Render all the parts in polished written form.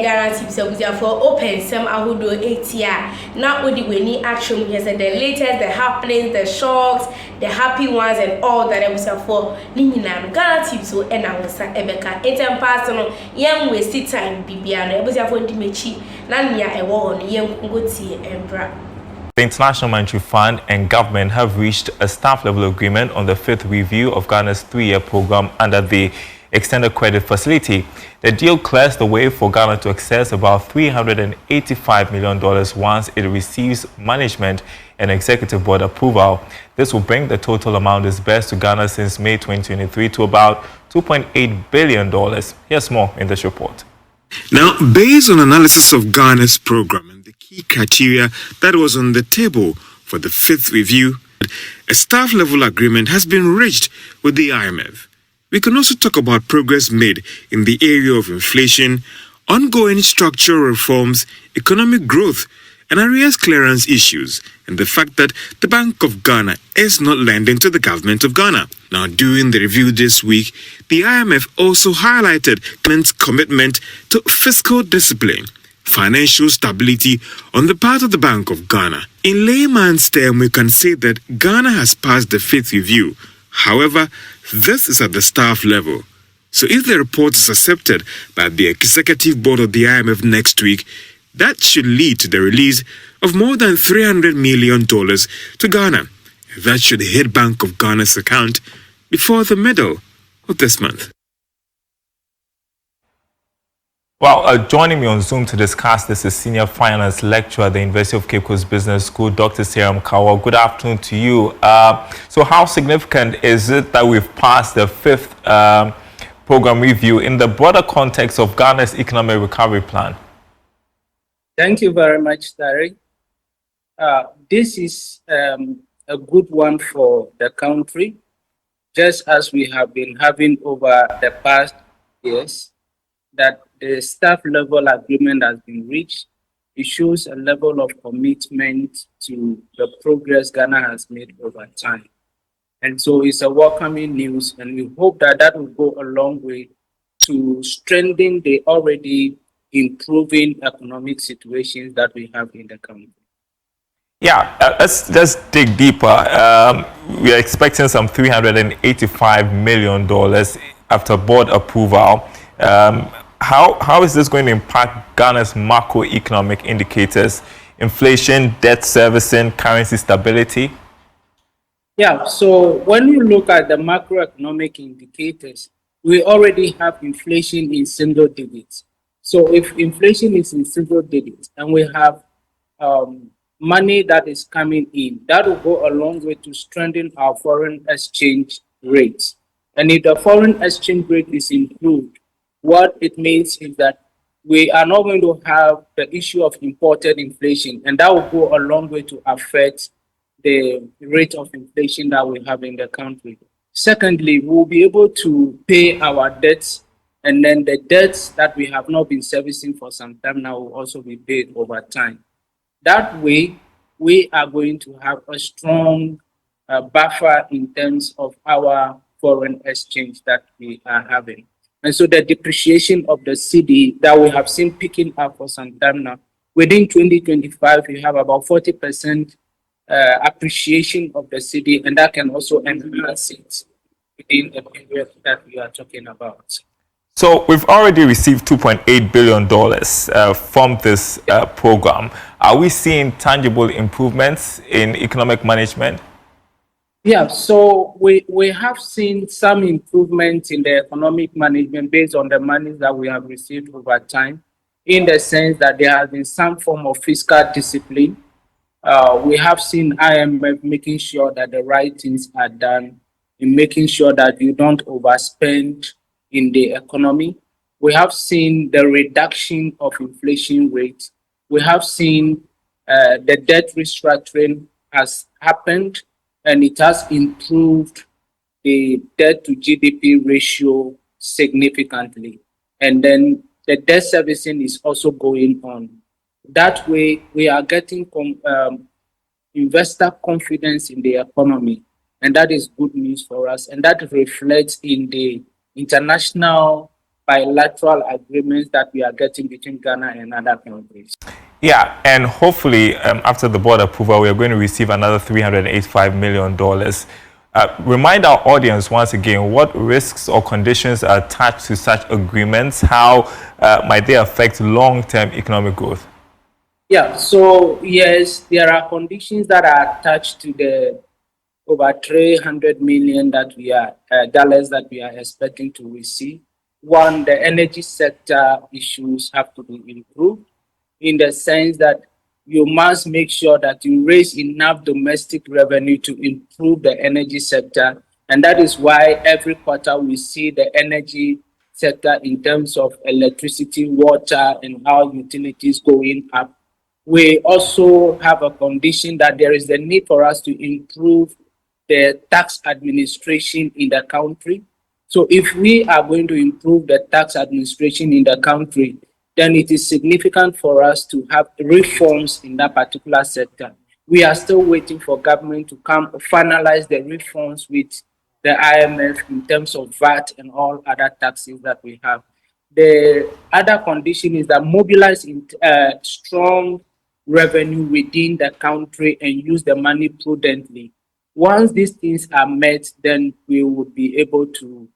Ghanatube SUBCRIBE for open some ahudo etia. Now odi weni action here said the latest, the happenings, the shocks, the happy ones and all that was for Nina Ghanatube so and I was Ebeka. Etem personal yam waste time bibiano. Was for Dimechi Nanya a war on yam Goti and Bra. The International Monetary Fund and government have reached a staff-level agreement on the 5th review of Ghana's 3-year program under the Extended Credit Facility. The deal clears the way for Ghana to access about $385 million once it receives management and executive board approval. This will bring the total amount disbursed to Ghana since May 2023 to about $2.8 billion. Here's more in this report. Now, based on analysis of Ghana's program and the key criteria that was on the table for the 5th review, a staff-level agreement has been reached with the IMF. We can also talk about progress made in the area of inflation, ongoing structural reforms, economic growth, and arrears clearance issues, and the fact that the Bank of Ghana is not lending to the government of Ghana. Now, during the review this week, the IMF also highlighted government's commitment to fiscal discipline, financial stability on the part of the Bank of Ghana. In layman's terms, we can say that Ghana has passed the 5th review. However, this is at the staff level. So if the report is accepted by the executive board of the IMF next week, that should lead to the release of more than $300 million to Ghana. That should hit Bank of Ghana's account before the middle of this month. Well, joining me on Zoom to discuss this is Senior Finance Lecturer at the University of Cape Coast Business School, Dr. Seram Kawa. Good afternoon to you. So how significant is it that we've passed the 5th program review in the broader context of Ghana's economic recovery plan? Thank you very much, Tarek. This is a good one for the country, just as we have been having over the past years, that the staff level agreement has been reached. It shows a level of commitment to the progress Ghana has made over time. And so it's a welcoming news, and we hope that that will go a long way to strengthen the already improving economic situations that we have in the country. Yeah, let's dig deeper. We are expecting some $385 million after board approval. How is this going to impact Ghana's macroeconomic indicators, inflation, debt servicing, currency stability? Yeah, so when you look at the macroeconomic indicators, we already have inflation in single digits. So if inflation is in single digits and we have money that is coming in, that will go a long way to strengthen our foreign exchange rates. And if the foreign exchange rate is improved, what it means is that we are not going to have the issue of imported inflation, and that will go a long way to affect the rate of inflation that we have in the country. Secondly, we'll be able to pay our debts, and then the debts that we have not been servicing for some time now will also be paid over time. That way, we are going to have a strong buffer in terms of our foreign exchange that we are having. And so the depreciation of the cedi that we have seen picking up for some time now, within 2025, we have about 40% appreciation of the cedi, and that can also enhance it within the period that we are talking about. So we've already received $2.8 billion from this program. Are we seeing tangible improvements in economic management? Yeah, so we have seen some improvement in the economic management based on the money that we have received over time, in the sense that there has been some form of fiscal discipline. We have seen IMF making sure that the right things are done, in making sure that you don't overspend in the economy. We have seen the reduction of inflation rates. We have seen the debt restructuring has happened, and it has improved the debt to GDP ratio significantly. And then the debt servicing is also going on. That way, we are getting investor confidence in the economy, and that is good news for us. And that reflects in the international bilateral agreements that we are getting between Ghana and other countries. Yeah, and hopefully after the board approval, we are going to receive another $385 million. Remind our audience once again, what risks or conditions are attached to such agreements? How might they affect long-term economic growth? Yeah, so yes, there are conditions that are attached to the over 300 million that we are dollars that we are expecting to receive. One, the energy sector issues have to be improved in the sense that you must make sure that you raise enough domestic revenue to improve the energy sector. And that is why every quarter we see the energy sector in terms of electricity, water, and our utilities going up. We also have a condition that there is the need for us to improve the tax administration in the country. So if we are going to improve the tax administration in the country, then it is significant for us to have reforms in that particular sector. We are still waiting for government to come finalize the reforms with the IMF in terms of VAT and all other taxes that we have. The other condition is that mobilize strong revenue within the country and use the money prudently. Once these things are met, then we would be able to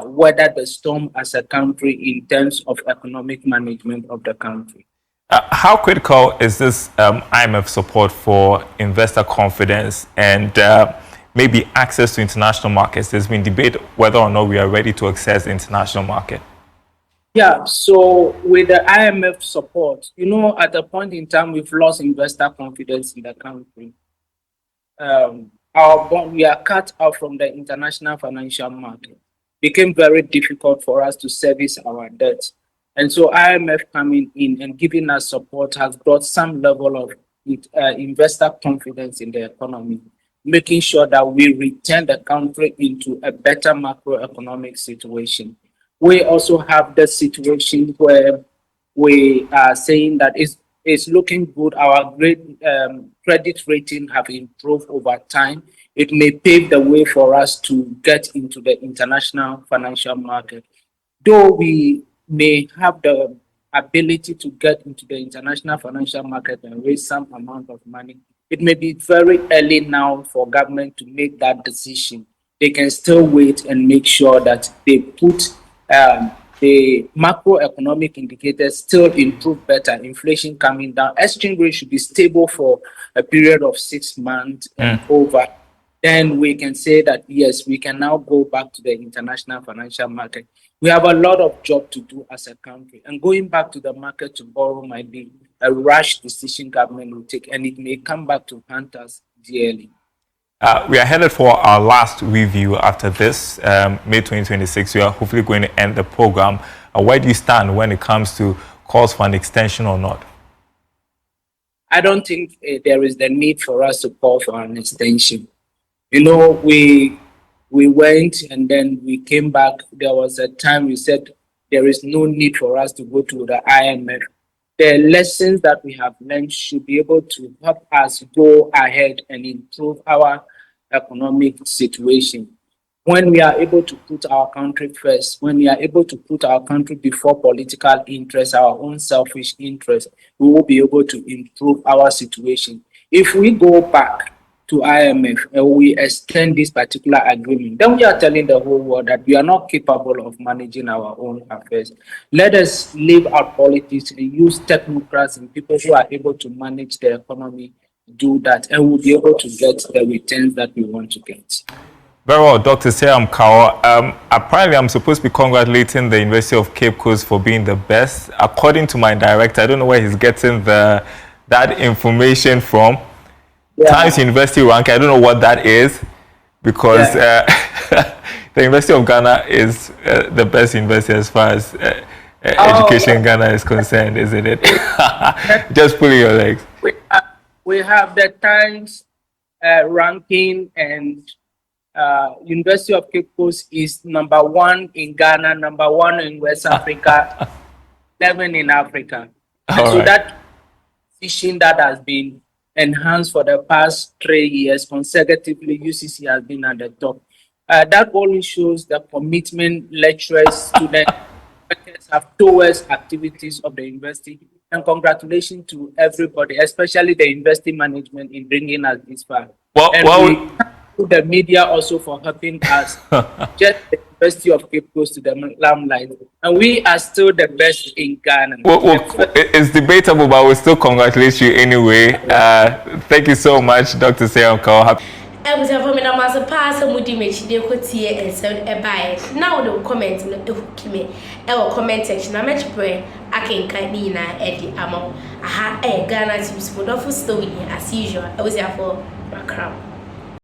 weather the storm as a country in terms of economic management of the country. How critical is this IMF support for investor confidence and maybe access to international markets? There's been debate whether or not we are ready to access the international market. Yeah, so with the IMF support, at a point in time, we've lost investor confidence in the country. We are cut out from the international financial market. Became very difficult for us to service our debt. And so IMF coming in and giving us support has brought some level of investor confidence in the economy, making sure that we return the country into a better macroeconomic situation. We also have the situation where we are saying that it's looking good. Our credit rating have improved over time. It may pave the way for us to get into the international financial market. Though we may have the ability to get into the international financial market and raise some amount of money, it may be very early now for government to make that decision. They can still wait and make sure that they put the macroeconomic indicators still improve better, inflation coming down, exchange rate should be stable for a period of 6 months and over. Then we can say that, yes, we can now go back to the international financial market. We have a lot of job to do as a country, and going back to the market to borrow might be a rash decision government will take, and it may come back to haunt us dearly. We are headed for our last review after this, May 2026. We are hopefully going to end the program. Where do you stand when it comes to calls for an extension or not? I don't think there is the need for us to call for an extension. We went and then we came back. There was a time we said there is no need for us to go to the IMF. The lessons that we have learned should be able to help us go ahead and improve our economic situation. When we are able to put our country first, when we are able to put our country before political interest, our own selfish interest, we will be able to improve our situation. If we go back to IMF and we extend this particular agreement, then we are telling the whole world that we are not capable of managing our own affairs. Let us leave our politics and use technocrats and people who are able to manage the economy, do that, and we'll be able to get the returns that we want to get. Very well, Dr. Seram Kaur. Apparently, I'm supposed to be congratulating the University of Cape Coast for being the best. According to my director, I don't know where he's getting that information from. Yeah. Times University rank, I don't know what that is, because the University of Ghana is the best university as far as education in Ghana is concerned, isn't it? Just pulling your legs. We have the Times ranking, and University of Cape Coast is #1 in Ghana, #1 in West Africa, 11 in Africa. So that position that has been enhanced for the past 3 years consecutively, UCC has been at the top. That only shows the commitment lecturers, students have towards activities of the university. And congratulations to everybody, especially the university management, in bringing us this far. And we thank the media also for helping us get the University of Cape Coast to the limelight. And we are still the best in Ghana. It's debatable, but we'll still congratulate you anyway. Thank you so much, Dr. Seyankao. I was a woman, I was a pass and would image the cotier and send a buy. Now, the comment in the Kimi, our comment section. I match prayer. I can Nina Eddie Amo. I had a Ghana tips for the story as usual. I was here for my crown.